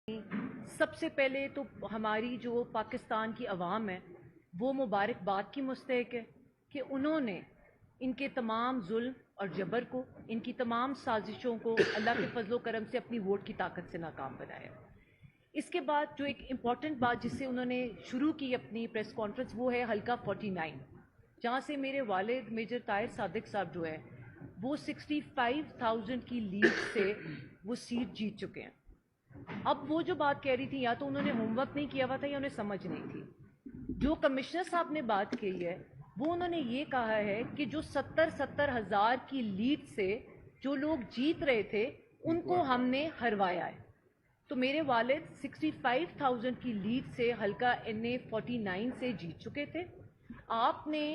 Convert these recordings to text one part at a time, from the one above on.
سب سے پہلے تو ہماری جو پاکستان کی عوام ہے وہ مبارکباد کی مستحق ہے کہ انہوں نے ان کے تمام ظلم اور جبر کو، ان کی تمام سازشوں کو اللہ کے فضل و کرم سے اپنی ووٹ کی طاقت سے ناکام بنایا۔ اس کے بعد جو ایک امپورٹنٹ بات جس سے انہوں نے شروع کی اپنی پریس کانفرنس وہ ہے حلقہ 49، جہاں سے میرے والد میجر طاہر صادق صاحب جو ہے وہ 65,000 کی لیڈ سے وہ سیٹ جیت چکے ہیں۔ اب وہ جو بات کہہ رہی تھی یا تو انہوں نے ہوم ورک نہیں کیا ہوا تھا یا انہیں سمجھ نہیں تھی۔ جو کمشنر صاحب نے بات کہی ہے وہ انہوں نے یہ کہا ہے کہ جو 70 ہزار کی لیڈ سے جو لوگ جیت رہے تھے ان کو ہم نے ہروایا ہے۔ تو میرے والد 65,000 کی لیڈ سے حلقہ NA 49 سے جیت چکے تھے۔ آپ نے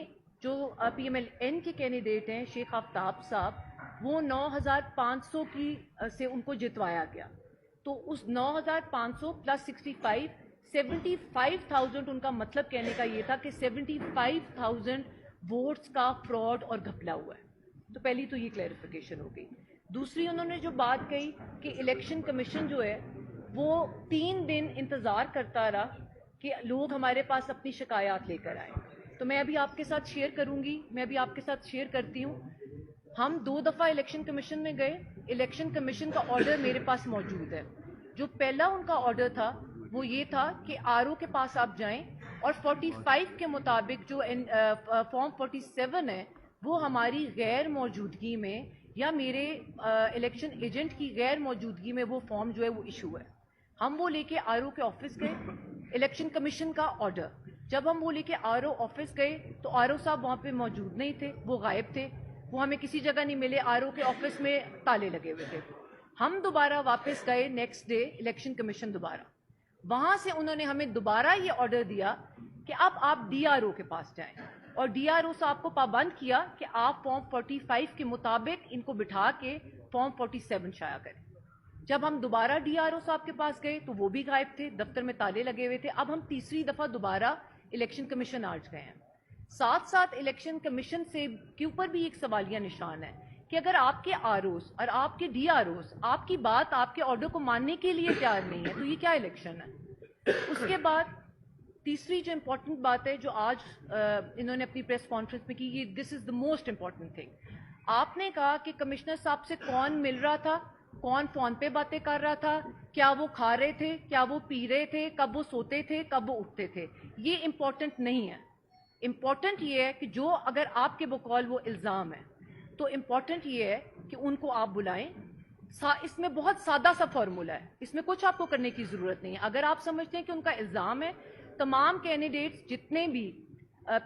جو PMLN کے کینڈیڈیٹ ہیں شیخ آفتاب صاحب، وہ 9,500 کی سے ان کو جتوایا گیا۔ تو اس 9,500 پلس 65 75,000 ان کا مطلب کہنے کا یہ تھا کہ 75,000 ووٹس کا فراڈ اور گھپلا ہوا ہے۔ تو پہلی تو یہ کلیریفیکیشن ہو گئی۔ دوسری انہوں نے جو بات کہی کہ الیکشن کمیشن جو ہے وہ 3 دن انتظار کرتا رہا کہ لوگ ہمارے پاس اپنی شکایات لے کر آئیں۔ تو میں ابھی آپ کے ساتھ شیئر کروں گی، میں ابھی آپ کے ساتھ شیئر کرتی ہوں۔ ہم 2 دفعہ الیکشن کمیشن میں گئے، الیکشن کمیشن کا آرڈر میرے پاس موجود ہے۔ جو پہلا ان کا آرڈر تھا وہ یہ تھا کہ RO کے پاس آپ جائیں اور 45 کے مطابق جو فارم 47 ہے وہ ہماری غیر موجودگی میں یا میرے الیکشن ایجنٹ کی غیر موجودگی میں وہ فارم جو ہے وہ ایشو ہے۔ ہم وہ لے کے RO کے آفس گئے، الیکشن کمیشن کا آرڈر، جب ہم وہ لے کے RO آفس گئے تو RO صاحب وہاں پہ موجود نہیں تھے، وہ غائب تھے، وہ ہمیں کسی جگہ نہیں ملے، RO کے آفس میں تالے لگے ہوئے تھے۔ ہم دوبارہ واپس گئے نیکسٹ ڈے الیکشن کمیشن دوبارہ، وہاں سے انہوں نے ہمیں دوبارہ یہ آرڈر دیا کہ اب آپ DRO کے پاس جائیں، اور DRO صاحب کو پابند کیا کہ آپ فارم 45 کے مطابق ان کو بٹھا کے فارم 47 شائع کریں۔ جب ہم دوبارہ DRO صاحب کے پاس گئے تو وہ بھی غائب تھے، دفتر میں تالے لگے ہوئے تھے۔ اب ہم تیسری دفعہ دوبارہ الیکشن کمیشن آج گئے ہیں۔ ساتھ ساتھ الیکشن کمیشن سے کے اوپر بھی ایک سوالیہ نشان ہے کہ اگر آپ کے ROs اور آپ کے DROs آپ کی بات، آپ کے آرڈر کو ماننے کے لیے تیار نہیں ہے تو یہ کیا الیکشن ہے؟ اس کے بعد تیسری جو امپورٹنٹ بات ہے جو آج انہوں نے اپنی پریس کانفرنس میں کی، یہ دس از دا موسٹ امپورٹنٹ تھنگ۔ آپ نے کہا کہ کمشنر صاحب سے کون مل رہا تھا، کون فون پہ باتیں کر رہا تھا، کیا وہ کھا رہے تھے، کیا وہ پی رہے تھے، کب وہ سوتے تھے، کب وہ اٹھتے تھے، یہ امپورٹنٹ نہیں ہے۔ امپورٹنٹ یہ ہے کہ جو اگر آپ کے بقول وہ الزام ہے تو امپورٹنٹ یہ ہے کہ ان کو آپ بلائیں۔ اس میں بہت سادہ سا فارمولا ہے، اس میں کچھ آپ کو کرنے کی ضرورت نہیں ہے۔ اگر آپ سمجھتے ہیں کہ ان کا الزام ہے، تمام کینڈیڈیٹس جتنے بھی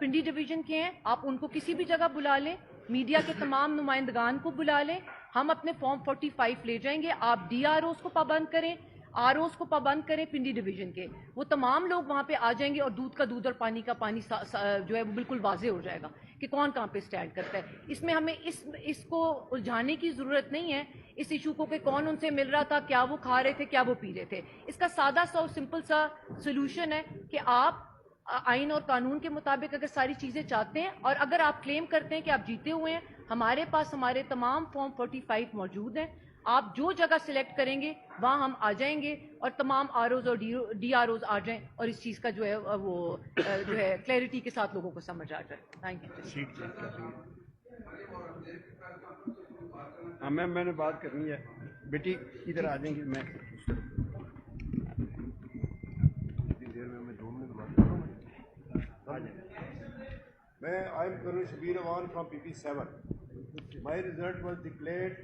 پنڈی ڈویژن کے ہیں آپ ان کو کسی بھی جگہ بلا لیں، میڈیا کے تمام نمائندگان کو بلا لیں، ہم اپنے فارم 45 لے جائیں گے۔ آپ DROs کو پابند کریں، ROs کو پابند کریں پنڈی ڈویژن کے، وہ تمام لوگ وہاں پہ آ جائیں گے اور دودھ کا دودھ اور پانی کا پانی جو ہے وہ بالکل واضح ہو جائے گا کہ کون کہاں پہ سٹینڈ کرتا ہے۔ اس میں ہمیں اس کو الجھانے کی ضرورت نہیں ہے، اس ایشو کو کہ کون ان سے مل رہا تھا، کیا وہ کھا رہے تھے، کیا وہ پی رہے تھے۔ اس کا سادہ سا سمپل سا سولوشن ہے کہ آپ آئین اور قانون کے مطابق اگر ساری چیزیں چاہتے ہیں اور اگر آپ کلیم کرتے ہیں کہ آپ جیتے ہوئے ہیں، ہمارے پاس ہمارے تمام فارم 45 موجود ہیں، آپ جو جگہ سلیکٹ کریں گے وہاں ہم آ جائیں گے اور تمام ROs اور DROs آ جائیں اور اس چیز کا جو ہے وہ جو ہے کلیئرٹی کے ساتھ لوگوں کو سمجھ آ جائے۔ Thank you. ہاں میم میں نے بات کرنی ہے، بیٹی ادھر آ جائیں گی۔ میں I am Colonel Shabir Awan from PP7. My result was declared